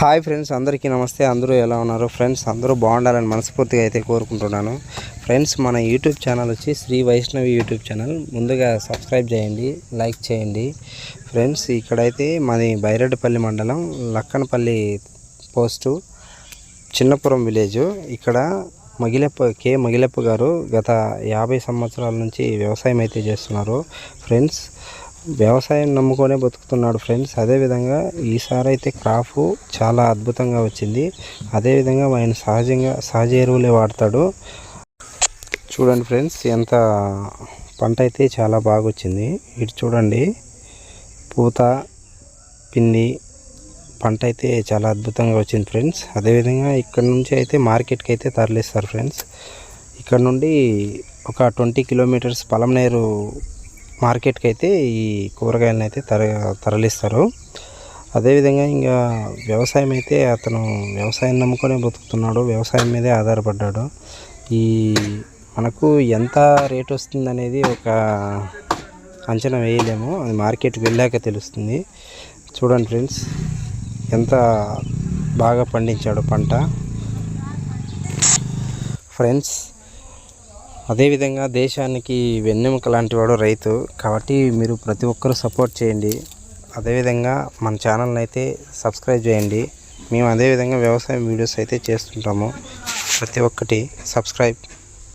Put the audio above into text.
Hi friends, అందరికీ నమస్తే. అందరూ ఎలా ఉన్నారు ఫ్రెండ్స్? అందరూ బాగుండాలని మనస్ఫూర్తిగా అయితే కోరుకుంటున్నాను. ఫ్రెండ్స్, మన యూట్యూబ్ ఛానల్ వచ్చి శ్రీ వైష్ణవి యూట్యూబ్ ఛానల్. ముందుగా సబ్స్క్రైబ్ చేయండి, లైక్ చేయండి. ఫ్రెండ్స్, ఇక్కడైతే మాది బైరెడ్డిపల్లి మండలం, లక్కనపల్లి పోస్టు, చిన్నపురం విలేజ్. ఇక్కడ మగిలప్ప గారు గత 50 సంవత్సరాల నుంచి వ్యవసాయం అయితే చేస్తున్నారు ఫ్రెండ్స్. వ్యవసాయం నమ్ముకొనే బతుకుతున్నాడు ఫ్రెండ్స్. అదేవిధంగా ఈసారి అయితే క్రాప్ చాలా అద్భుతంగా వచ్చింది. అదేవిధంగా ఆయన సహజ ఎరువులే వాడతాడు. చూడండి ఫ్రెండ్స్, ఎంత పంట అయితే చాలా బాగా వచ్చింది. ఇటు చూడండి, పూత పిండి పంట అయితే చాలా అద్భుతంగా వచ్చింది ఫ్రెండ్స్. అదేవిధంగా ఇక్కడ నుంచి అయితే మార్కెట్కి అయితే తరలిస్తారు ఫ్రెండ్స్. ఇక్కడ నుండి ఒక 20 కిలోమీటర్స్ పలంనేరు మార్కెట్కి అయితే ఈ కూరగాయలను అయితే తరలిస్తారు. అదేవిధంగా ఇంకా వ్యవసాయం అయితే అతను వ్యవసాయం నమ్ముకొని బతుకుతున్నాడు, వ్యవసాయం మీదే ఆధారపడ్డాడు. మనకు ఎంత రేట్ వస్తుంది అనేది ఒక అంచనా వేయలేము, అది మార్కెట్కి వెళ్ళాక తెలుస్తుంది. చూడండి ఫ్రెండ్స్, ఎంత బాగా పండించాడు పంట ఫ్రెండ్స్. అదేవిధంగా దేశానికి వెన్నెముక లాంటి వాడు రైతు, కాబట్టి మీరు ప్రతి ఒక్కరూ సపోర్ట్ చేయండి. అదేవిధంగా మన ఛానల్ని అయితే సబ్స్క్రైబ్ చేయండి. మేము అదేవిధంగా వ్యవసాయం వీడియోస్ అయితే చేస్తుంటాము. ప్రతి ఒక్కటి సబ్స్క్రైబ్.